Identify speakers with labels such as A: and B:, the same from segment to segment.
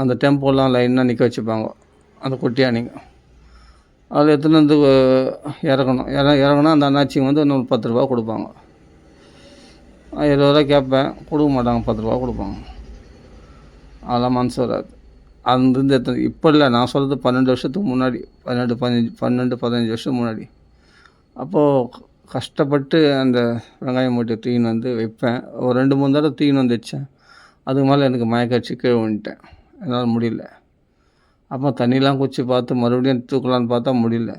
A: அந்த டெம்போலாம் லைனாக நிற்க வச்சுப்பாங்க, அந்த குட்டி யானைங்க. அதில் எடுத்துன்னு வந்து இறக்கணும். இறங்குனா அந்த அண்ணாச்சிங்க வந்து இன்னும் 10 ரூபா கொடுப்பாங்க. 20 ரூபா கேட்பேன், கொடுக்க மாட்டாங்க, 10 ரூபா கொடுப்பாங்க. அதெல்லாம் மனசு வராது. அங்கேருந்து எத்தனை இப்போ இல்லை, நான் சொல்கிறது 12 வருஷத்துக்கு முன்னாடி, 12 15 வருஷம் முன்னாடி. அப்போது கஷ்டப்பட்டு அந்த வெங்காயம் மூட்டை தூக்கின்னு வந்து வைப்பேன். ஒரு 2 3 தடவை தூக்கின்னு வந்து வச்சேன். அதுக்கு மேலே எனக்கு மயக்கடிச்சு கீழே விழுந்துட்டேன். என்னால் முடியல. அப்போ தண்ணிலாம் குடிச்சு பார்த்து மறுபடியும் தூக்கலான்னு பார்த்தா முடியல.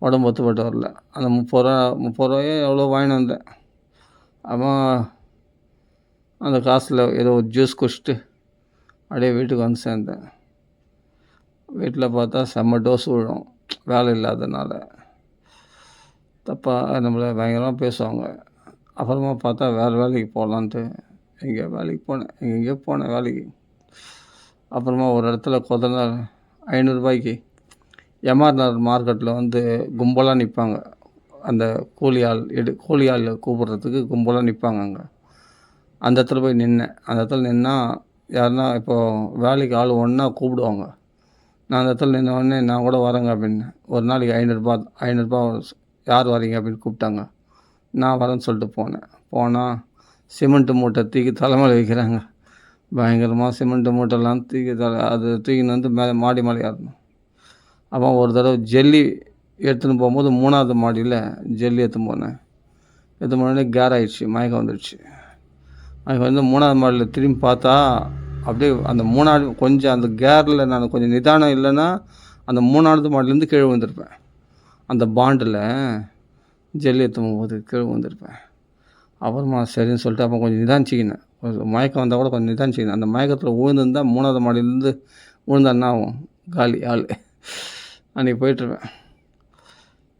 A: உடம்பு ஒத்துப்பட்டு வரல. அந்த 30 ரூபாயோ எவ்வளோ வாங்கின்னு வந்தேன். அப்போ அந்த காசில் ஏதோ ஒரு ஜூஸ் குடிச்சிட்டு அப்படியே வீட்டுக்கு வந்து சேர்ந்தேன். வீட்டில் பார்த்தா செம்ம டோஸ் விழும், வேலை இல்லாதனால. தப்பாக நம்மளை பயங்கரமாக பேசுவாங்க. அப்புறமா பார்த்தா வேறு வேலைக்கு போகலான்ட்டு எங்கேயோ வேலைக்கு போனேன். எங்கெங்கேயோ போனேன் வேலைக்கு. அப்புறமா ஒரு இடத்துல கொஞ்ச நாள் 500 ரூபாய்க்கு எம்ஆர் மார்க்கெட்டில் வந்து கும்பலாக நிற்பாங்க. அந்த கூலி ஆள் கூப்பிட்றதுக்கு கும்பலாக நிற்பாங்க அங்கே. அந்த இடத்துல போய் நின்னேன். அந்த இடத்துல நின்னா யாருன்னா இப்போது வேலைக்கு ஆள் ஒன்றா கூப்பிடுவாங்க. நான் அந்த இடத்துல நின்ன உடனே நான் கூட வரேங்க அப்படின்னு. ஒரு நாளைக்கு 500 ரூபா யார் வரீங்க அப்படின்னு கூப்பிட்டாங்க. நான் வரேன்னு சொல்லிட்டு போனால் சிமெண்ட்டு மூட்டை தூக்கி தலைமையில் வைக்கிறாங்க. பயங்கரமாக சிமெண்ட்டு மூட்டைலாம் அது தூக்கின்னு வந்து மாடி மேலே ஏறணும். அப்போ ஒரு தடவை ஜல்லி எடுத்துன்னு போகும்போது 3வது மாடியில் ஜல்லி எடுத்துன்னு போனேன். எடுத்துன்னு போனோடனே கேர் ஆகிடுச்சு, மயக்கம் வந்துடுச்சு. அதுக்கு வந்து 3வது மாடியில் திரும்பி பார்த்தா அப்படியே அந்த 3வது கொஞ்சம் அந்த கேரில் நான் கொஞ்சம் நிதானம் இல்லைன்னா அந்த 3வது மாடிலேருந்து கீழே விழுந்திருப்பேன். அந்த பாண்டில் ஜல்லி எடுத்தும் போது கீழே விழுந்திருப்பேன். அப்புறமா சரின்னு சொல்லிட்டு அப்போ கொஞ்சம் நிதானிச்சிக்கினேன். மயக்கம் வந்தால் கூட கொஞ்சம் நிதானிச்சிக்கினேன். அந்த மயக்கத்தில் விழுந்துருந்தால் 3வது மாடியிலேருந்து விழுந்தா என்ன ஆகும், காலி ஆள். அன்றைக்கி போயிட்டுருப்பேன்.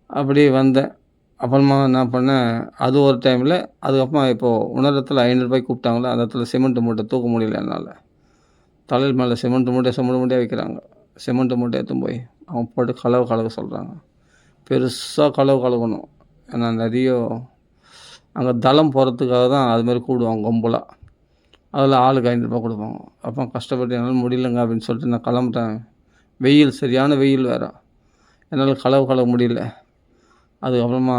A: அப்படியே வந்தேன். அப்புறமா என்ன பண்ணேன், அது ஒரு டைமில். அதுக்கப்புறமா இப்போது உணரத்தில் 500 ரூபாய்க்கு கூப்பிட்டாங்களே, அந்த இடத்துல சிமெண்ட்டு மூட்டை தூக்க முடியல என்னால். தலையில் மேலே சிமெண்ட்டு மூட்டையாக வைக்கிறாங்க. சிமெண்ட்டு மூட்டை எடுத்துன்னு போய் அவங்க போட்டு கலக்க சொல்கிறாங்க. பெருசாக கலக்கணும். ஏன்னா நிறைய அங்கே தளம் போகிறதுக்காக தான் அதுமாரி கூப்பிடுவாங்க கும்பலாக. அதில் ஆளுக்கு 500 ரூபா கொடுப்பாங்க. அப்போ கஷ்டப்பட்டு என்னால் முடியலங்க அப்படின்னு சொல்லிட்டு நான் கிளம்பிட்டேன். வெயில், சரியான வெயில் வேறு. என்னால் கலக்க முடியல. அதுக்கப்புறமா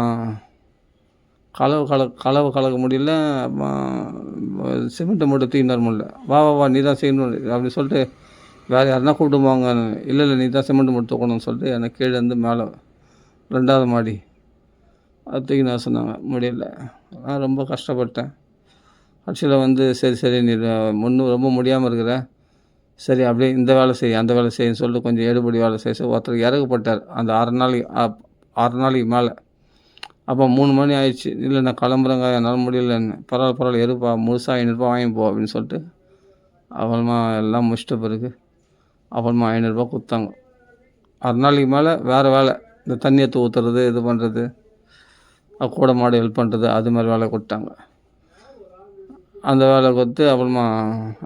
A: கலக்க முடியல. சிமெண்ட்டை மூட்டை தூக்கின்னு வர முடியல. வா நீ தான் செய்யணும் அப்படின்னு சொல்லிட்டு வேறு யாருன்னா கூப்பிட்டு போவாங்க. இல்லை நீ தான் சிமெண்ட் மூட்டை தூக்கணும்னு சொல்லிட்டு என்னை கீழே இருந்து மேலே 2வது மாடி அது தூக்கின்னு வர சொன்னாங்க. முடியல. நான் ரொம்ப கஷ்டப்பட்டேன். ஆக்சுவலாக வந்து சரி நீ ரொம்ப முடியாமல் இருக்கிற, சரி அப்படியே இந்த வேலை செய் அந்த வேலை செய்யுன்னு சொல்லிட்டு கொஞ்சம் எடுபடி வேலை செய்ய ஒருத்தர் இறக்கப்பட்டார். அந்த 6 நாளைக்கு மேலே. அப்போ 3 மணி ஆயிடுச்சு. இல்லை நான் கிளம்புறேங்க, என்னால் முடியலன்னு. பரவாயில்ல எடுப்பா, முழுசாக 500 ரூபா வாங்கிப்போ அப்படின்னு சொல்லிட்டு அப்புறமா எல்லாம் முடிச்சிட்ட பிறகு அப்புறமா 500 ரூபா கொடுத்தாங்க. 6 நாளைக்கு மேலே வேறு வேலை, இந்த தண்ணி எடுத்து ஊற்றுறது, இது பண்ணுறது, கூட மாடு ஹெல்ப் பண்ணுறது, அது மாதிரி வேலை கொடுத்தாங்க. அந்த வேலை கொடுத்து அப்புறமா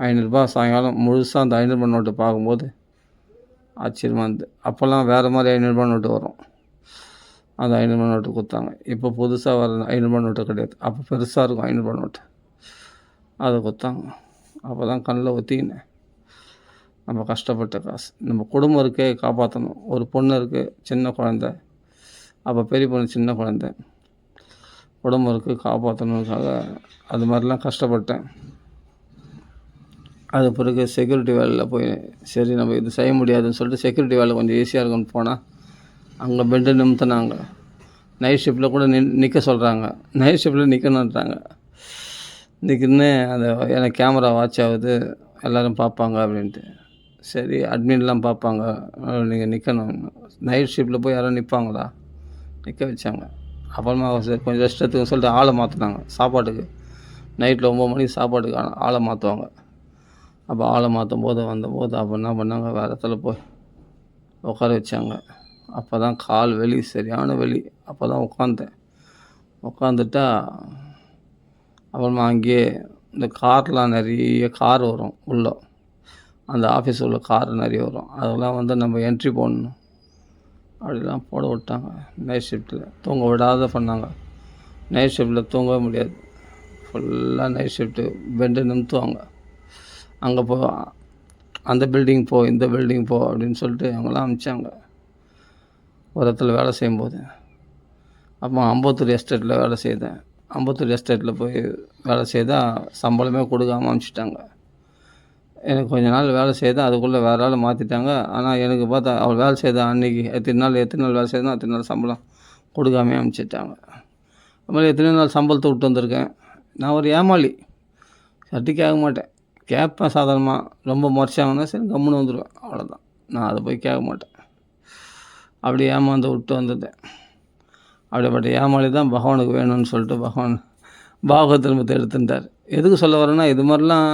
A: 500 ரூபா சாயங்காலம் முழுசாக அந்த 500 ரூபா நோட்டு பார்க்கும்போது ஆச்சரியமாக இருந்தது. அப்போல்லாம் வேறு மாதிரி 500 ரூபா நோட்டு வரும். அந்த 500 ரூபா நோட்டு கொடுத்தாங்க. இப்போ புதுசாக வர 500 ரூபா நோட்டு கிடையாது. அப்போ பெருசாக இருக்கும் 500 ரூபா நோட்டு. அதை கொடுத்தாங்க. அப்போ தான் கண்ணில் ஒத்திக்கினேன். நம்ம கஷ்டப்பட்ட காசு, நம்ம குடும்பம் இருக்கே காப்பாற்றணும். ஒரு பொண்ணு இருக்குது, சின்ன குழந்த. அப்போ பெரிய பொண்ணு சின்ன குழந்த. குடும்பம் இருக்குது, காப்பாற்றணுக்காக அது மாதிரிலாம் கஷ்டப்பட்டேன். அது பிறகு செக்யூரிட்டி வேலையில் போய் சரி நம்ம இது செய்ய முடியாதுன்னு சொல்லிட்டு செக்யூரிட்டி வேலை கொஞ்சம் ஈஸியாக இருக்குன்னு போனால் அங்கே பெண்டு நிமித்தினாங்க. நைட் ஷிஃப்ட்டில் கூட நிற்க சொல்கிறாங்க. நைட் ஷிஃப்ட்டில் நிற்கணுன்றாங்க. நிற்கணுன்னு அந்த எனக்கு கேமரா வாட்ச் ஆகுது, எல்லோரும் பார்ப்பாங்க அப்படின்ட்டு. சரி அட்மின்லாம் பார்ப்பாங்க, நீங்கள் நிற்கணும். நைட் ஷிஃப்ட்டில் போய் யாரும் நிற்பாங்களா? நிற்க வச்சாங்க. அப்புறமா சரி கொஞ்சம் ரெஸ்ட் எடுத்துக்க சொல்லிட்டு ஆளை மாற்றினாங்க. சாப்பாட்டுக்கு நைட்டில் 9 மணிக்கு சாப்பாட்டுக்கு ஆளை மாற்றுவாங்க. அப்போ ஆளை மாற்றும் போது வந்தபோது அப்போ என்ன பண்ணாங்க, வேறு இடத்துல போய் உட்கார வச்சாங்க. அப்போ தான் கால் வலி, சரியான வலி. அப்போ தான் உட்காந்துட்டா அப்புறமா அங்கேயே இந்த கார்லாம் நிறைய கார் வரும் உள்ளே. அந்த ஆஃபீஸ் உள்ள கார் நிறைய வரும். அதெல்லாம் வந்து நம்ம என்ட்ரி போடணும். அப்படிலாம் போட விட்டாங்க. நைட் ஷிஃப்ட்டில் தூங்க விடாத பண்ணாங்க. நைட் ஷிஃப்ட்டில் தூங்கவே முடியாது. ஃபுல்லாக நைட் ஷிஃப்ட்டு பெண்டு நிமித்துவாங்க. அங்கே அந்த பில்டிங் போ, இந்த பில்டிங் போ அப்படின்னு சொல்லிட்டு அவங்களாம் அனுப்பிச்சாங்க. ஒரு இடத்துல வேலை செய்யும்போது. அப்போ அம்பத்தூர் எஸ்டேட்டில் வேலை செய்தேன். அம்பத்தூர் எஸ்டேட்டில் போய் வேலை செய்தால் சம்பளமே கொடுக்காம அனுப்பிச்சிட்டாங்க. எனக்கு கொஞ்ச நாள் வேலை செய்தேன். அதுக்குள்ளே வேறு ஆளை மாற்றிட்டாங்க. ஆனால் எனக்கு பார்த்தா அவள் வேலை செய்த அன்றைக்கி எத்தனை நாள் வேலை செய்தனோ அத்தனை நாள் சம்பளம் கொடுக்காமே அனுப்பிச்சிட்டாங்க. அது மாதிரி எத்தனையோ நாள் சம்பளத்தை விட்டு வந்திருக்கேன். நான் ஒரு ஏமாளி. சட்டி கேட்க மாட்டேன். கேட்பேன் சாதாரணமாக. ரொம்ப முறைச்சாங்கன்னா சரி கம்முன்னு வந்துடுவேன். அவ்வளோதான். நான் அதை போய் கேட்க மாட்டேன். அப்படி ஏமாந்து விட்டு வந்ததேன். அப்படிப்பட்ட ஏமாளி தான் பகவானுக்கு வேணும்னு சொல்லிட்டு பகவான் பாகவதத்தை எடுத்துட்டார். எதுக்கு சொல்ல வரேன்னா, இது மாதிரிலாம்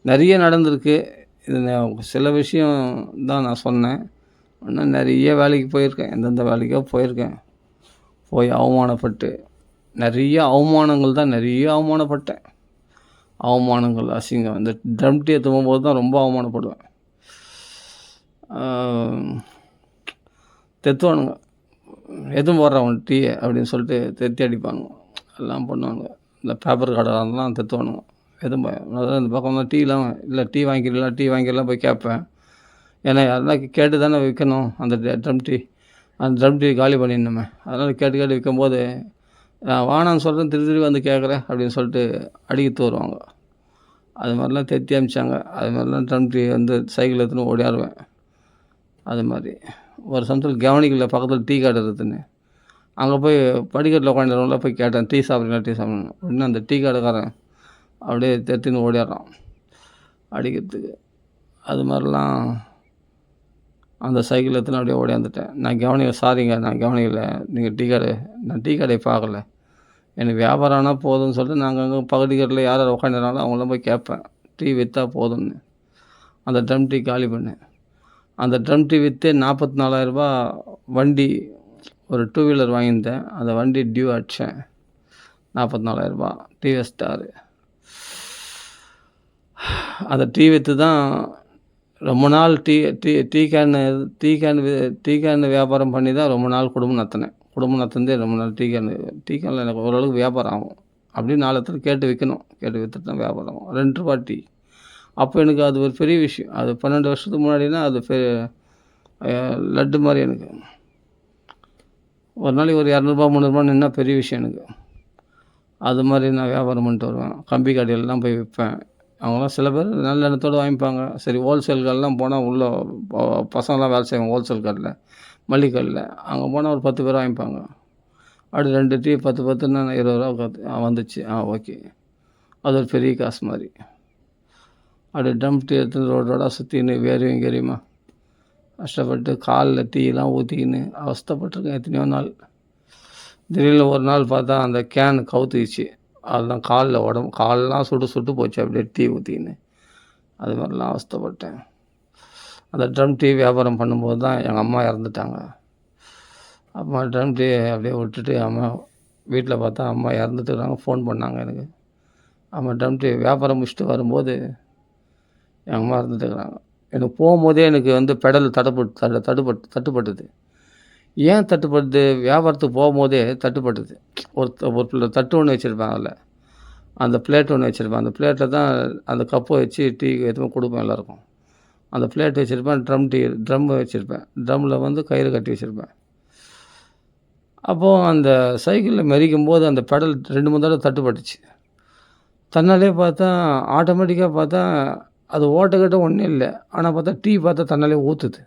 A: நிறைய நடந்திருக்கு. இது சில விஷயம் தான் நான் சொன்னேன். இன்னும் நிறைய வேலைக்கு போயிருக்கேன். எந்தெந்த வேலைக்கோ போயிருக்கேன். போய் அவமானப்பட்டு நிறைய அவமானங்கள் தான் நிறைய அவமானப்பட்டேன். அவமானங்கள், அசிங்கம். இந்த ட்ரம் டீ போது தான் ரொம்ப அவமானப்படுவேன். தெத்துவானுங்க, எதுவும் போடுறவன் டீ அப்படின்னு சொல்லிட்டு தெத்தி அடிப்பாங்க. எல்லாம் பண்ணுவாங்க. இந்த பேப்பர் கடைலாம் தெத்துவானுங்க. எதுவும் அதான் இந்த பக்கம் தான் டீலாம் இல்லை, டீ வாங்கிக்கலாம் போய் கேட்பேன். ஏன்னா யாருன்னா கேட்டு தானே விற்கணும். அந்த ட்ரம் டீ காலி பண்ணிடணுமே. அதனால் கேட்டு விற்கும்போது வானான்னு சொல்கிறேன், திருப்பி வந்து கேட்குறேன் அப்படின்னு சொல்லிட்டு அடிக்கிட்டு வருவாங்க. அது மாதிரிலாம் தெத்தி அமிச்சாங்க. அது மாதிரிலாம் ட்ரம் டீ வந்து சைக்கிள் எடுத்துன்னு ஓடியாருவேன். அது மாதிரி ஒரு சமயத்தில் கவனிக்கல, பக்கத்தில் டீ கடை இருக்குதுன்னு. அங்கே போய் படிக்கட்டில் உட்காந்துருவங்கள போய் கேட்டேன், டீ சாப்பிட்றேன். உடனே அந்த டீ கடைக்காரன் அப்படியே தெத்தின்னு ஓடிடுறான் அடிக்கிறதுக்கு. அது மாதிரிலாம் அந்த சைக்கிள் எடுத்துன்னு அப்படியே ஓடியாந்துட்டேன். சாரிங்க நான் கவனிக்கலை, நான் டீ கடையை பார்க்கல, எனக்கு வியாபாரம் ஆனால் போதும்னு சொல்லிட்டு நாங்கள் அங்கே பக்கத்துக்கட்டில் யார் உட்காந்துறாலும் அவங்களாம் போய் கேட்பேன், டீ விற்றா போதும்னு. அந்த ட்ரம் டீ காலி பண்ணேன். அந்த ட்ரம் டீ விற்று 44,000 வண்டி, ஒரு 2 வீலர் வாங்கியிருந்தேன். அந்த வண்டி டியூ அடித்தேன். 44,000 டிவிஎஸ் ஸ்டாரு. அந்த டீ விற்று தான் ரொம்ப நாள் டீ கேன் வியாபாரம் பண்ணி தான் ரொம்ப நாள் குடும்பம் நடத்தினதே ரொம்ப நாள். டீ கேனில் எனக்கு ஓரளவுக்கு வியாபாரம் ஆகும். அப்படி 4 இடத்துல கேட்டு விற்றுட்டு தான் வியாபாரம் ஆகும். ₹2 டீ. அப்போ எனக்கு அது ஒரு பெரிய விஷயம். அது 12 வருஷத்துக்கு முன்னாடினா அது லட்டு மாதிரி. எனக்கு ஒரு நாளைக்கு ஒரு ₹200 ₹300 நின்னா பெரிய விஷயம் எனக்கு. அது மாதிரி நான் வியாபாரம் பண்ணிட்டு வருவேன். கம்பி கடையிலலாம் போய் விற்பேன். அவங்களாம் சில பேர் நல்ல எண்ணத்தோடு வாங்கிப்பாங்க. சரி, ஹோல்சேல் கடைலாம் போனால் உள்ள பசங்களாம் வேலை செய்வாங்க. ஹோல்சேல் கடையில், மளிகை கடையில் அங்கே போனால் ஒரு 10 பேர் வாங்கிப்பாங்க. அப்படி 2 டீ 10ன்னா ₹20 வந்துச்சு. ஓகே, அது ஒரு பெரிய காசு மாதிரி. அப்படியே ட்ரம் டீ எடுத்துன்னு ரோடாக சுற்றின்னு வேறியுமா கஷ்டப்பட்டு காலில் டீலாம் ஊற்றிக்கின்னு அவஸ்தைப்பட்டிருக்கேன் எத்தனையோ நாள். திடீர்னு ஒரு நாள் பார்த்தா அந்த கேன் கவுத்துச்சு. அதுதான் காலெலாம் சுட்டு போச்சு அப்படியே டீ ஊற்றிக்கின்னு. அது மாதிரிலாம் அவஸ்தைப்பட்டேன். அந்த ட்ரம் டீ வியாபாரம் பண்ணும்போது தான் எங்கள் அம்மா இறந்துட்டாங்க. அம்மா ட்ரம் டீ அப்படியே விட்டுட்டு அம்மா வீட்டில் பார்த்தா அம்மா இறந்துட்டுருக்காங்க. ஃபோன் பண்ணாங்க எனக்கு. அம்மா ட்ரம் டீ வியாபாரம் முடிச்சுட்டு வரும்போது எங்கள் அம்மா இறந்துட்டுருக்குறாங்க. எனக்கு போகும்போதே எனக்கு வந்து பெடல் தட்டுப்பட்டுது. ஏன் தட்டுப்படுது? வியாபாரத்துக்கு போகும்போதே தட்டுப்பட்டுது. ஒரு தட்டு ஒன்று வச்சுருப்பேன். அதில் அந்த பிளேட் ஒன்று வச்சுருப்பேன். அந்த பிளேட்டில் தான் அந்த கப்பை வச்சு டீ எதுவும் கொடுப்பேன் எல்லாருக்கும். அந்த பிளேட் வச்சுருப்பேன். ட்ரம் வச்சுருப்பேன். ட்ரம்மில் வந்து கயிறு கட்டி வச்சுருப்பேன். அப்போது அந்த சைக்கிளில் மிதிக்கும் போது அந்த பெடல் 2-3 தடவை தட்டுப்பட்டுச்சு. தன்னாலே பார்த்தா ஆட்டோமேட்டிக்காக பார்த்தா அது ஓட்டக்கிட்ட ஒன்றும் இல்லை. ஆனால் பார்த்தா டீ பார்த்தா தன்னாலே ஊற்றுது.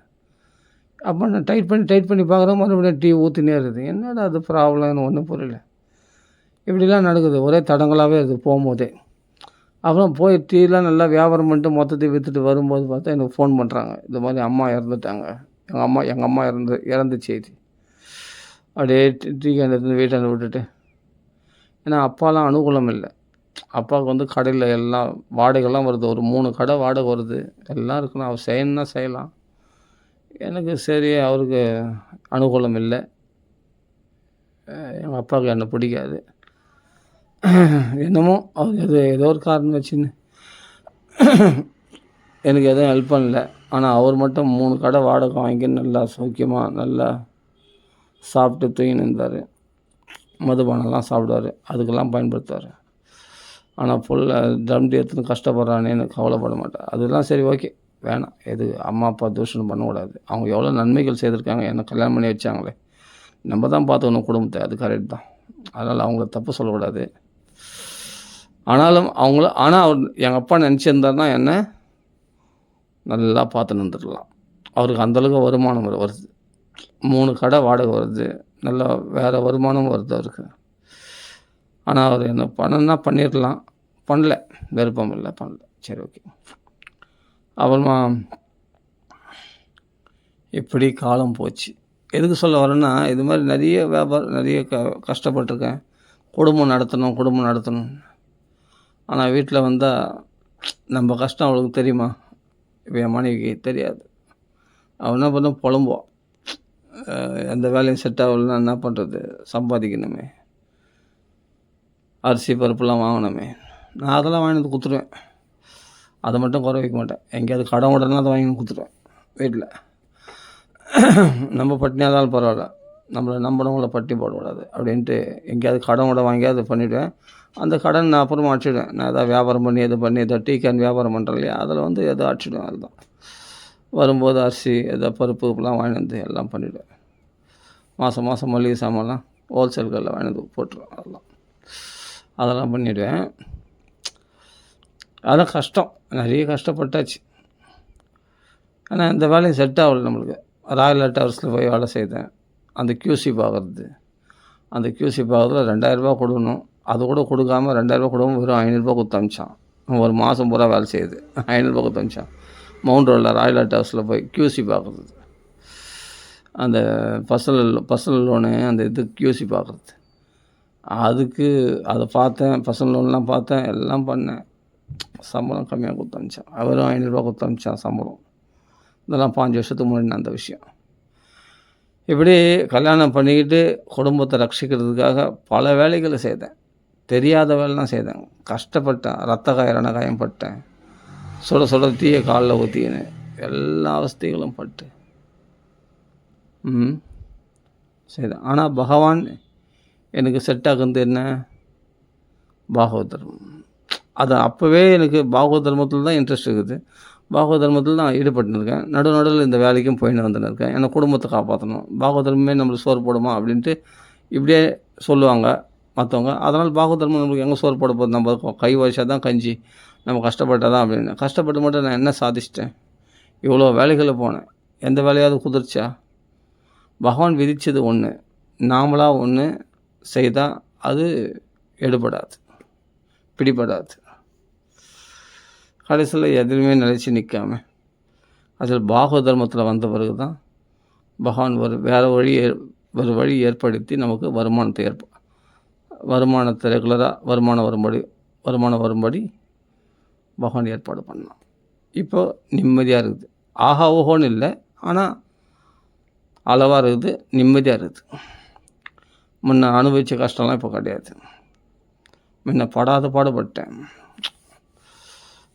A: அப்போ நான் டைட் பண்ணி பார்க்குறேன், மறுபடியும் டீ ஊற்றினே இருக்குது. என்னடா அது ப்ராப்ளம்னு ஒன்றும் புரியல. இப்படிலாம் நடக்குது. ஒரே தடங்களாகவே இருக்குது போகும்போதே. அப்புறம் போய் டீலாம் நல்லா வியாபாரம் பண்ணிட்டு மொத்தத்தையும் விற்றுட்டு வரும்போது பார்த்தா எனக்கு ஃபோன் பண்ணுறாங்க, இந்த மாதிரி அம்மா இறந்துட்டாங்க. எங்கள் அம்மா இறந்த செய்தி. அப்படியே டீ கேன் எடுத்து வீட்டாண்ட விட்டுட்டு, ஏன்னா அப்பாலாம் அனுகூலம் இல்லை. அப்பாவுக்கு வந்து கடையில் எல்லாம் வாடகைலாம் வருது. ஒரு 3 கடை வாடகை வருது. எல்லாம் இருக்குன்னு அவர் செய்யணுன்னா செய்யலாம். எனக்கு சரி, அவருக்கு அனுகூலம் இல்லை. எங்கள் அப்பாவுக்கு என்னை பிடிக்காது. என்னமோ அவர் ஏதோ ஒரு காரணம் வச்சுன்னு எனக்கு எதுவும் ஹெல்ப் பண்ணல. ஆனால் அவர் மட்டும் 3 கடை வாடகை வாங்கி நல்லா சௌக்கியமாக நல்லா சாப்பிட்டு தூங்கின்னு இருந்தார். மதுபானம்லாம் சாப்பிடுவார், அதுக்கெல்லாம் பயன்படுத்துவார். ஆனால் ட்ரம் டீ எடுத்துன்னு கஷ்டப்படுறானேன்னு கவலைப்பட மாட்டார். அதெல்லாம் சரி, ஓகே, வேணாம். எது அம்மா, அப்பா தூஷணம் பண்ணக்கூடாது. அவங்க எவ்வளோ நன்மைகள் செய்திருக்காங்க. என்ன கல்யாணம் பண்ணி வச்சாங்களே. நம்ம தான் பார்த்துக்கணும் குடும்பத்த. அது கரெக்ட் தான். அதனால் அவங்கள தப்பு சொல்லக்கூடாது. ஆனாலும் அவர் எங்கள் அப்பா நினச்சிருந்தாருன்னா என்ன நல்லா பார்த்துன்னு இருந்துருக்கலாம். அவருக்கு அந்தளவுக்கு வருமானம் வருது. 3 கடை வாடகை வருது. நல்லா வேறு வருமானமும் வருது அவருக்கு. ஆனால் அவர் என்ன பண்ணணுன்னா பண்ணியிருக்கலாம். பண்ணல. விருப்பம் இல்லை, பண்ணல. சரி, ஓகே. அப்புறமா இப்படி காலம் போச்சு. எதுக்கு சொல்ல வரேன்னா, இது மாதிரி நிறைய வியாபாரம் நிறைய கஷ்டப்பட்டுருக்கேன். குடும்பம் நடத்தணும். ஆனால் வீட்டில் வந்தால் நம்ம கஷ்டம் அவளுக்கு தெரியுமா? இப்போ என் மனைவிக்கு தெரியாது. அவள் என்ன பண்ண புலம்புவான். எந்த வேலையும் செட் ஆகலைன்னா என்ன பண்ணுறது? சம்பாதிக்கணுமே, அரிசி பருப்புலாம் வாங்கணுமே. நான் அதெல்லாம் வாங்கி வந்து கொடுத்துருவேன். அதை மட்டும் குறை வைக்க மாட்டேன். எங்கேயாவது கடன் உடனே அதை வாங்கி கொடுத்துருவேன் வீட்டில். நம்ம பட்டினியாக இருந்தாலும் பரவாயில்ல, நம்மளை நம்பினவங்கள பட்டினி போடக்கூடாது அப்படின்ட்டு எங்கேயாவது கடன் விட வாங்கியாவது பண்ணிவிடுவேன். அந்த கடன் நான் அப்புறமா அடிச்சிடுவேன். நான் எதாவது வியாபாரம் பண்ணி ஏதோ டீ கேன் வியாபாரம் பண்ணுறேன் இல்லையா, அதில் வந்து எதோ அடிச்சிடுவேன். அதுதான் வரும்போது அரிசி எதோ பருப்பு இப்பெல்லாம் வாங்கி வந்து எல்லாம் பண்ணிவிடுவேன். மாதம் மளிகை சாமான்லாம் ஹோல்சேல் கடையில் வாங்கி வந்து போட்டுருவேன். அதெல்லாம் பண்ணிவிடுவேன். அதான் கஷ்டம், நிறைய கஷ்டப்பட்டாச்சு. ஆனால் இந்த வேலையும் செட் ஆகலை நம்மளுக்கு. ராயல் டவர்ஸில் போய் வேலை செய்தேன். அந்த QC பார்க்குறது, அந்த QC பார்க்குறதுல 2000 கொடுக்கணும். அது கூட கொடுக்காமல் 2000 கொடுக்காமல் வெறும் 500 கொடுத்து அனுப்பிச்சான். ஒரு மாதம் பூரா வேலை செய்யுது. 500 கொடுத்து அனுப்பிச்சான். மவுண்ட் ரோடில் ராயல் டவர்ஸில் போய் QC பார்க்குறது, அந்த பர்சனல் லோனு அந்த இது QC பார்க்குறது. அதுக்கு அதை பார்த்தேன், பர்சனல் லோன்லாம் பார்த்தேன், எல்லாம் பண்ணேன். சம்பளம் கம்மியாக கொடுத்து அனுப்பிச்சான். வெறும் 500 கொடுத்து அனுப்பிச்சான் சம்பளம். இதெல்லாம் 5 வருஷத்துக்கு முன்னாடி அந்த விஷயம். இப்படி கல்யாணம் பண்ணிக்கிட்டு குடும்பத்தை ரட்சிக்கிறதுக்காக பல வேலைகளை செய்தேன். தெரியாத வேலைலாம் செய்தேன். கஷ்டப்பட்டேன். ரத்த காயம் ரணகாயம் பட்டேன். சுட தீயை காலில் ஊற்றிக்கினேன். எல்லா அவஸ்தைகளும் பட்டு செய்தேன். ஆனால் பகவான் எனக்கு செட் ஆகுது என்ன? பாகவத தர்மம். அது அப்போவே எனக்கு பாகவத தர்மத்தில் தான் இன்ட்ரெஸ்ட் இருக்குது. பாகவத தர்மத்தில் தான் ஈடுபட்டுருக்கேன். நடுவில் இந்த வேலைக்கும் போயின்னு வந்துன்னு இருக்கேன். ஏன்னா குடும்பத்தை காப்பாற்றணும். பாகவத தர்மமே நம்மளுக்கு சோறு போடுமா அப்படின்ட்டு இப்படியே சொல்லுவாங்க மற்றவங்க. அதனால் பாகவத தர்மம் நம்மளுக்கு எங்கே சோறு போட போகுது? நம்ம கை வச்சா தான் கஞ்சி, நம்ம கஷ்டப்பட்டால் தான் அப்படின்னு. கஷ்டப்பட்டு மட்டும் நான் என்ன சாதிச்சிட்டேன்? இவ்வளோ வேலைகளில் போனேன். எந்த வேலையாவது குதிர்ச்சா? பகவான் விதித்தது ஒன்று, நாமளாக ஒன்று செய்தால் அது எடுபடாது, பிடிபடாது. கடைசியில் எதுவுமே நிலைச்சி நிற்காம அதில் பாகவத தர்மத்தில் வந்த பிறகு தான் பகவான் வேறு வழி ஏற்படுத்தி நமக்கு வருமானத்தை ரெகுலராக வருமானம் வரும்படி பகவான் ஏற்பாடு பண்ணான். இப்போ நிம்மதியாக இருக்குது. ஆஹா ஓஹோன்னு இல்லை, ஆனால் அளவாக இருக்குது, நிம்மதியாக இருக்குது. முன்ன அனுபவித்த கஷ்டம்லாம் இப்போ கிடையாது. முன்ன பாடுபட்டேன்.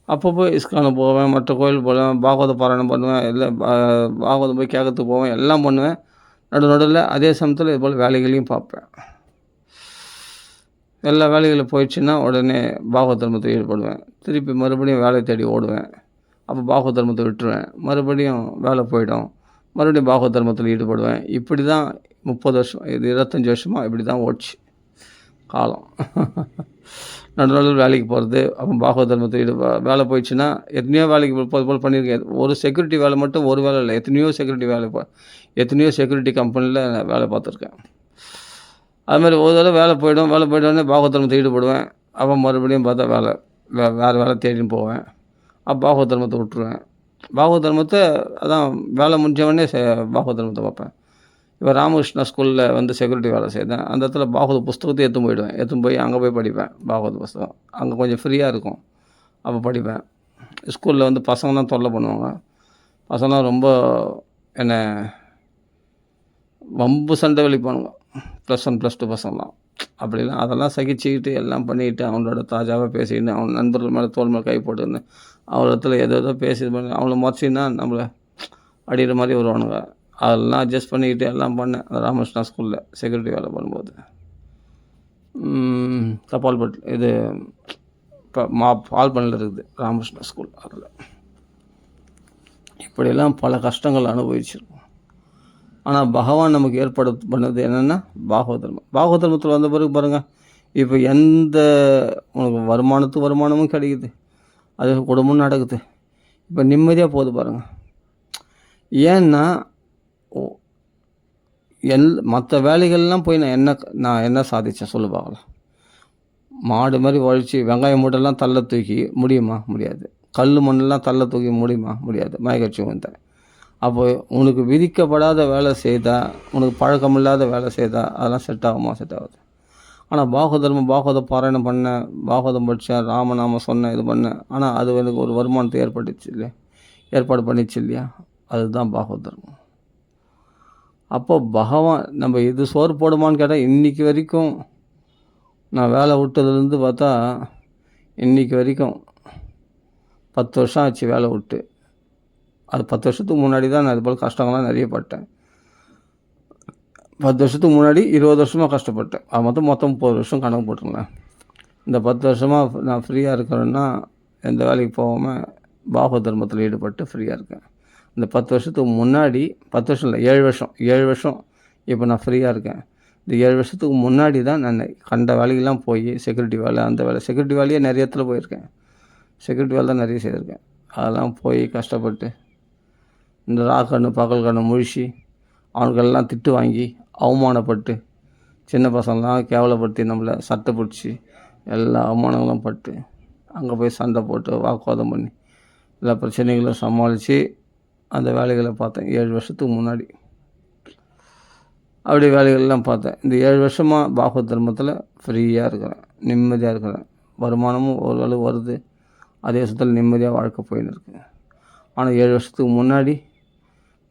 A: அப்போ போய் இஸ்கானு போவேன், மற்ற கோயில் போவேன், பாகவத பாராயணம் பண்ணுவேன், இல்லை பாகவதம் போய் கேட்கறதுக்கு போவேன், எல்லாம் பண்ணுவேன். நடுவில் அதே சமயத்தில் இது போல் வேலைகளையும் பார்ப்பேன். எல்லா வேலைகளும் போயிடுச்சுன்னா உடனே பாகவத தர்மத்தை ஈடுபடுவேன். திருப்பி மறுபடியும் வேலை தேடி ஓடுவேன். அப்போ பாகவத தர்மத்தை விட்டுருவேன். மறுபடியும் வேலை போயிடும். மறுபடியும் பாகவத தர்மத்தில் ஈடுபடுவேன். இப்படி தான் 30 வருஷம், இது 25 வருஷமாக இப்படி தான் ஓடிச்சு காலம். நடுநாள் வேலைக்கு போகிறது, அப்போ பாகவத தர்மத்தை வேலை போயிடுச்சுன்னா எத்தனையோ வேலைக்கு போல் பண்ணியிருக்கேன். ஒரு செக்யூரிட்டி வேலை மட்டும் ஒரு வேலை இல்லை, எத்தனையோ செக்யூரிட்டி கம்பெனியில் வேலை பார்த்துருக்கேன். அதுமாதிரி ஒரு தடவை வேலை போய்ட்டோடனே பாகவத தர்மத்தை ஈடுபடுவேன். அப்போ மறுபடியும் பார்த்தா வேறு வேலை தேடின்னு போவேன். அப்போ பாகவத தர்மத்தை விட்டுருவேன். பாகவத தர்மத்தை அதான் வேலை முடிஞ்சவொடனே பாகவத தர்மத்தை பார்ப்பேன். இப்போ ராமகிருஷ்ணா ஸ்கூலில் வந்து செக்யூரிட்டி வேலை செய்தேன். அந்த இடத்துல பாகவத புஸ்தகத்தை எடுத்துன்னு போய் அங்கே போய் படிப்பேன். பாகவத புஸ்தகம் அங்கே கொஞ்சம் ஃப்ரீயாக இருக்கும், அப்போ படிப்பேன். ஸ்கூலில் வந்து பசங்களாம் தொல்லை பண்ணுவாங்க. பசங்களாம் ரொம்ப என்ன வம்பு சண்டை வெளிப்பானுங்க. +1 +2 பசங்களாம் அப்படிலாம். அதெல்லாம் சகிச்சுக்கிட்டு எல்லாம் பண்ணிக்கிட்டு அவங்களோட தாஜாவாக பேசிக்கிட்டு அவங்க நண்பர்கள் மேலே தோல் மேலே கை போட்டுன்னு அவங்க இடத்துல ஏதோ பேசி இது பண்ணி அவங்கள முறைச்சின்னா நம்மளை அடிக்கிற மாதிரி வருவானுங்க. அதெல்லாம் அட்ஜஸ்ட் பண்ணிக்கிட்டு எல்லாம் பண்ணேன். ராமகிருஷ்ணா ஸ்கூலில் செக்யூரிட்டி வேலை பண்ணும்போது. தபால்பட்டு இது இப்போ பால்பண்ணில் இருக்குது ராமகிருஷ்ணா ஸ்கூல். அதில் இப்படியெல்லாம் பல கஷ்டங்கள் அனுபவிச்சிருக்கோம். ஆனால் பகவான் நமக்கு ஏற்பாடு பண்ணது என்னென்னா பாகவத தர்மம். பாகவத தர்மத்தில் வந்த பிறகு பாருங்கள், இப்போ எந்த உனக்கு வருமானமும் கிடைக்குது, அது குடும்பம் நடக்குது, இப்போ நிம்மதியாக போகுது பாருங்கள். ஏன்னா மற்ற வேலைகள்லாம் போய் நான் என்ன சாதித்தேன் சொல்லு பார்க்கலாம். மாடு மாதிரி உழைச்சி வெங்காயம் மூட்டெல்லாம் தள்ள தூக்கி முடியுமா? முடியாது. கல் மண்ணெல்லாம் தள்ள தூக்கி முடியுமா? முடியாது. மயக்கடிச்சு வந்தேன். அப்போ உனக்கு விதிக்கப்படாத வேலை செய்தால், உனக்கு பழக்கமில்லாத வேலை செய்தால் அதெல்லாம் செட் ஆகுமா? செட் ஆகுது. ஆனால் பாகவத பாராயணம் பண்ணேன், பாகவதம் படித்தேன், ராமநாமம் சொன்னேன், இது பண்ணேன். ஆனால் அது எனக்கு ஒரு வருமானத்தை ஏற்பாடு பண்ணிச்சு இல்லையா? அதுதான் பாகவத தர்மம். அப்போ பகவான் நம்ம இது சோறு போடுமான்னு கேட்டால், இன்றைக்கி வரைக்கும் நான் வேலை விட்டதுலேருந்து பார்த்தா இன்றைக்கி வரைக்கும் 10 வருஷம் ஆச்சு வேலை விட்டு. அது 10 வருஷத்துக்கு முன்னாடி தான் நான் இது போல் கஷ்டங்கள்லாம் நிறைய பட்டேன். 10 வருஷத்துக்கு முன்னாடி 20 வருஷமாக கஷ்டப்பட்டேன். அது மொத்தம் 30 வருஷம் கணக்கு போட்டுருங்களேன். இந்த 10 வருஷமாக நான் ஃப்ரீயாக இருக்கிறேன்னா எந்த வேலைக்கு போகாமல் பாகவத தர்மத்தில் ஈடுபட்டு ஃப்ரீயாக இருக்கேன். இந்த 10 வருஷத்துக்கு முன்னாடி 10 வருஷம் இல்லை, 7 வருஷம் இப்போ நான் ஃப்ரீயாக இருக்கேன். இந்த 7 வருஷத்துக்கு முன்னாடி தான் நான் கண்ட வேலைக்கெல்லாம் போய் செக்யூரிட்டி வேலை, அந்த வேலை, செக்யூரிட்டி வேலையே நிறைய இடத்துல போயிருக்கேன். செக்யூரிட்டி வேலை தான் நிறைய செய்திருக்கேன். அதெல்லாம் போய் கஷ்டப்பட்டு இந்த ராக்கண்ணு பகல் கண்ணு முழிச்சு அவனுக்கெல்லாம் திட்டு வாங்கி அவமானப்பட்டு, சின்ன பசங்களாம் கேவலப்படுத்தி நம்மளை சட்டை பிடிச்சி எல்லா அவமானங்களும் பட்டு அங்கே போய் சண்டை போட்டு வாக்குவாதம் பண்ணி எல்லா பிரச்சனைகளும் சமாளித்து அந்த வேலைகளை பார்த்தேன் 7 வருஷத்துக்கு முன்னாடி. அப்படி வேலைகள்லாம் பார்த்தேன். இந்த 7 வருஷமாக பாகவத தர்மத்தில் ஃப்ரீயாக இருக்கிறேன், நிம்மதியாக இருக்கிறேன். வருமானமும் ஓரளவு வருது, அதே சமயத்தில் நிம்மதியாக வாழ்க்கை போயின்னு இருக்கு. ஆனால் 7 வருஷத்துக்கு முன்னாடி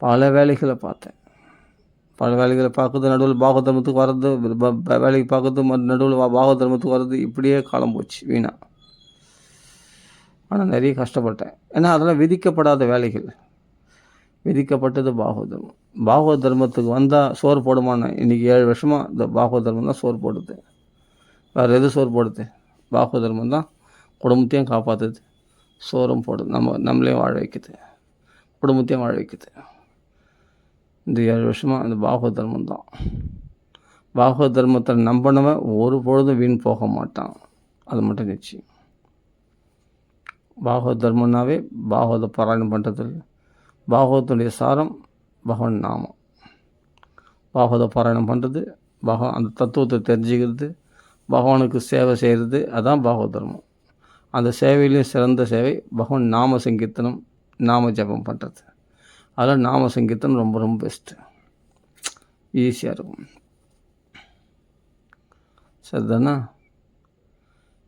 A: பல வேலைகளை பார்த்தேன். பல வேலைகளை பார்க்குறது, நடுவில் பாகவத தர்மத்துக்கு வர்றது, வேலைக்கு பார்க்குறது, நடுவில் பாகவத தர்மத்துக்கு வர்றது, இப்படியே காலம் போச்சு வீணா. ஆனால் நிறைய கஷ்டப்பட்டேன். ஏன்னா அதெல்லாம் விதிக்கப்படாத வேலைகள். விதிக்கப்பட்டது பாகவத தர்மம். பாகவத தர்மத்துக்கு வந்தால் சோறு போடுமான்னு இன்றைக்கி 7 வருஷமாக இந்த பாகவத தர்மம் தான் சோறு போடுது. வேறு எது சோறு போடுது? பாகவத தர்மம் தான் குடும்பத்தையும் காப்பாற்றுது, சோறும் போடுது, நம்மளையும் வாழ வைக்குது, குடும்பத்தையும் வாழ வைக்குது. இந்த 7 வருஷமாக இந்த பாகவத தர்மம் தான். பாகவத தர்மத்தை நம்பினவன் ஒரு பொழுதும் வீண் போக மாட்டான், அது மட்டும் நிச்சயம். பாகவத தர்மம்னாவே பாகவத பாராயணம் பண்ணுறது, பாகவத்துடைய சாரம் பகவான் நாமம். பாகவத பாராயணம் பண்ணுறது, அந்த தத்துவத்தை தெரிஞ்சுக்கிறது, பகவானுக்கு சேவை செய்கிறது, அதான் பாகவத தர்மம். அந்த சேவையிலையும் சிறந்த சேவை பகவான் நாம சங்கீர்த்தனம், நாம ஜபம் பண்ணுறது. அதெல்லாம் நாம சங்கீர்த்தனம் ரொம்ப ரொம்ப பெஸ்ட்டு, ஈஸியாக இருக்கும். சரிதானா?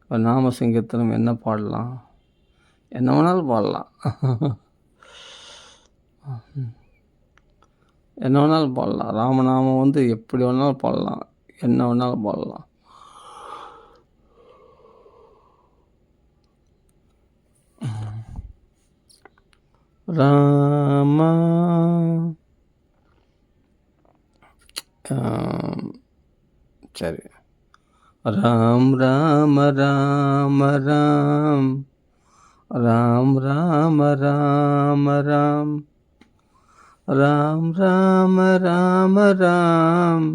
A: இப்போ நாம சங்கீர்த்தனம் என்ன பாடலாம்? என்ன வேணாலும் பாடலாம். என்ன வேணாலும் பாடலாம். ராமநாமம் எப்படி வேணாலும் பாடலாம், என்ன வேணாலும் பாடலாம். ராமா சரி. ராம் ராம ராம ராம், ராம் ராம ராம ராம், ராம் ராம ராம ராம்,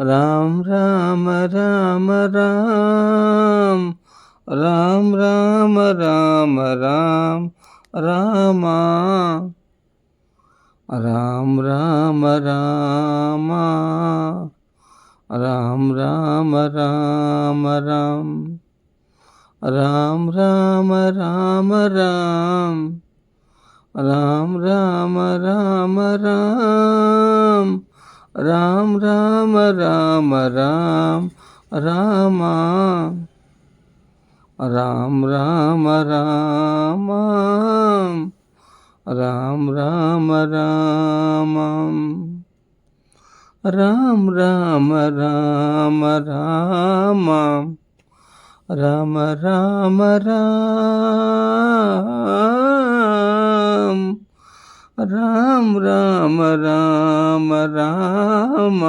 A: ராம் ராம ராம ராம், ராம் ராம ராம ராம், ராமா ராம் ராம ராமா, ராம் ராம ராம ராம், ராம் ராம ராம ராம், ராம் ராம ராம ராம், ராம் ராம ராம ராம், ராமா ராம் ராம ராமா, ராம் ராம ராமம், ராம் ராம ராம ராமம், ராம ராம ராம், ராம் ராம ராம ராம,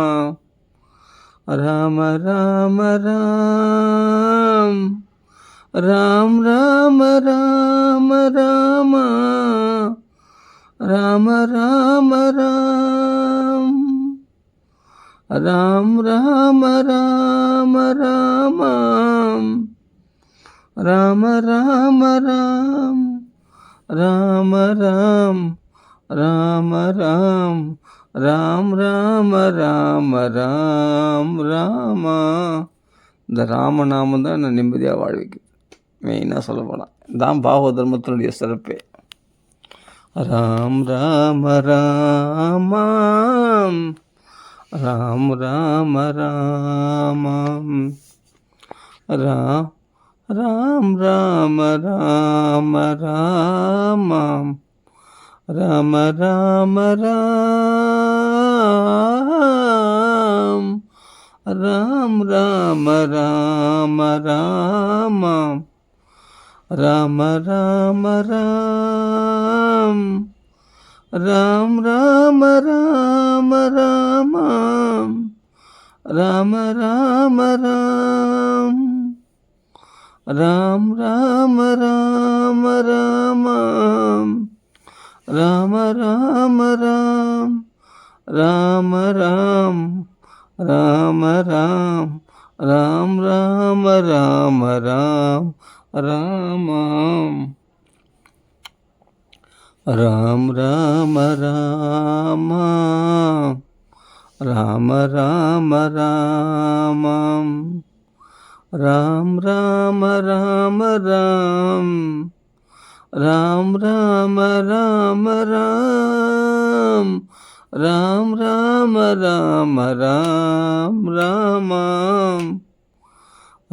A: ராம ராம ராம், ராம் ராம ராம ராம, రామ రామ రామ రామ రామ రామ రామ రామ రామ రామ రామ రామ రామ ராம் ராம ராம ராம் ராமா. இந்த ராமநாமம் தான் என்னை நிம்மதியாக வாழ வைக்குது. மெயினாக சொல்ல போனால் தான் பாகவ தர்மத்தினுடைய சிறப்பே. ராம் ராம ராமாம் ராம் ராம ராமாம் ராம் ராம் ராம ராம ராமாம் ராம ராம ராம் ராம் ராம ராம ராமாம் ராம ராம ராம் ராம் ராம ராம ராமாம் ராம ராம ராம் ராம் ராம ராம ராமாம் ராம ராம ராம் ராம ராம் ராம ராம் ராம் ராம ராம ராம் ராமாம் ராம் ராம ராம ராம ராம ராமாம் ராம் ராம ராம ராம் ராம் ராம ராம ராம் ராம் ராம ராம ராம் ராமாம்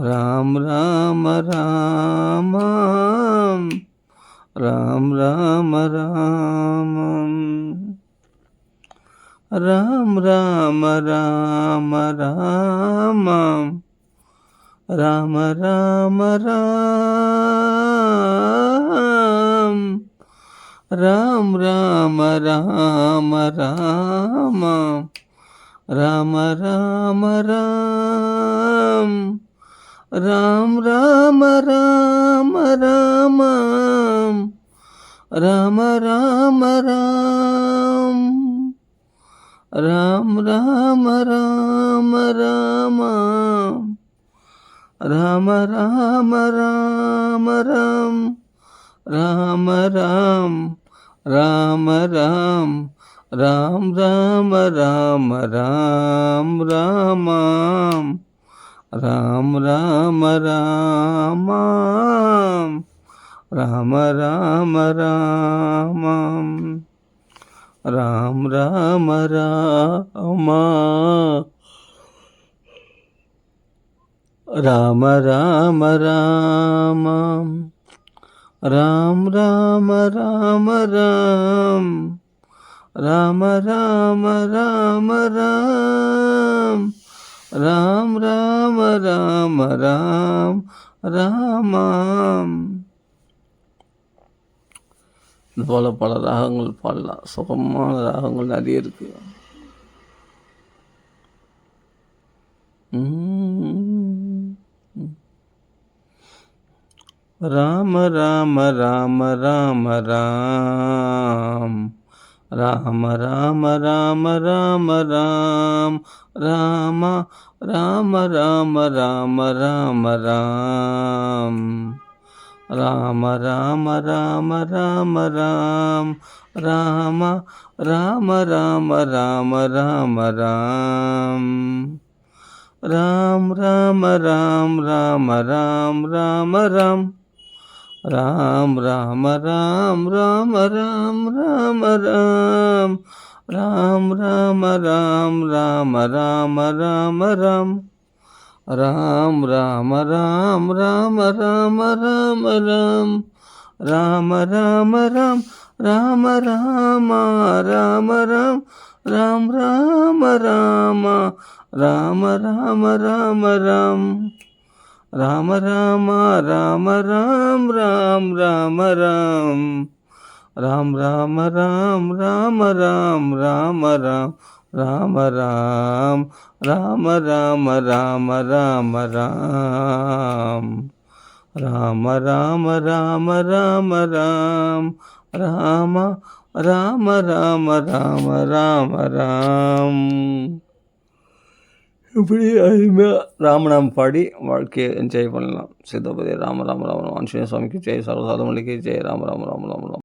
A: ராம் ராம ராமாம் ராம் ராம ராமம் ராம் ராம ராம ராமாம் ராம ராம ராம் ராம் ராம ராம ராமாம் ராம ராம ராம் ராம் ராம ராம ராமாம் ராம ராம ராம் ராம் ராம ராம ராமாம் ராம ராம ராம ராம் ராம ராம் ராம ராம் ராம் ராம ராம ராம் ராமாம் ராம் ராம ராமாம் ராம ராம ராமாம் ராம் ராம ராமா ராம ராம ராமாம் ராம் ராம ராம ராம் ராம ராம ராம ராம் ராம் ராம ராம ராம் ராமாம். இது போல் பல ராகங்கள் பாடலாம். சுகமான ராகங்கள் நிறைய இருக்கு. ராம ராம ராம ராம ராம் ராம ராம ராம ராம ராம் ராம ராம ராம ராம ராம ராம் ராம ராம ராம ராம ராம் ராம ராம ராம ராம ராம ராம் ராம் ராம ராம் ராம ராம் ராம ராம் ராம் ராம ராம் ராம ராம் ராம ராம் ராம் ராம ராம் ராம ராம ராம ராம் ராம் ராம ராம் ராம ராம ராம ராம் ராம ராம ராம் ராம ராம ராம ராம் ராம் ராம ராம ராம ராம ராம ராம் ராம ராம ராம ராம் ராம் ராம ராம் ராம் ராம ராம் ராம ராம் ராம ராம் ராம ராம் ராம ராம ராம ராம ராம் ராம ராம ராம ராம ராம் ராம ராம ராம ராம ராம ராம். இப்படி அருமையாக ராமநாமம் பாடி வாழ்க்கையை என்ஜாய் பண்ணலாம். சித்தபதி ராம ராம ராம ஆஞ்சநேய சுவாமிக்கு ஜெய், சர்வசாதமல்லிக்கு ஜெய், ராம ராம ராம ராம ராம.